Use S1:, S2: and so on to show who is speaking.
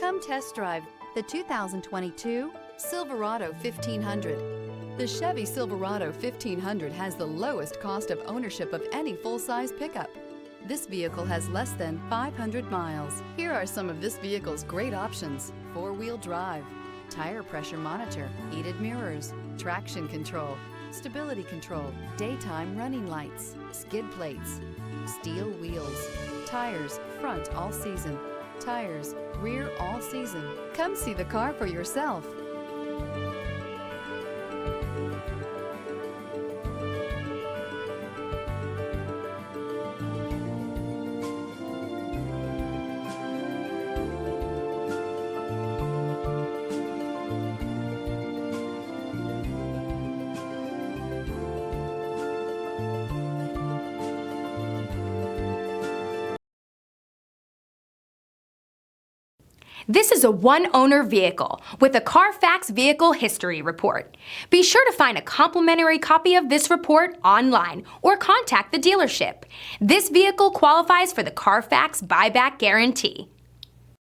S1: Come test drive the 2022 Silverado 1500. The Chevy Silverado 1500 has the lowest cost of ownership of any full-size pickup. This vehicle has less than 500 miles. Here are some of this vehicle's great options: four-wheel drive, tire pressure monitor, heated mirrors, traction control, stability control, daytime running lights, skid plates, steel wheels, tires front all season, tires rear all season. Come see the car for yourself.
S2: This is a one-owner vehicle with a Carfax Vehicle History Report. Be sure to find a complimentary copy of this report online or contact the dealership. This vehicle qualifies for the Carfax Buyback Guarantee.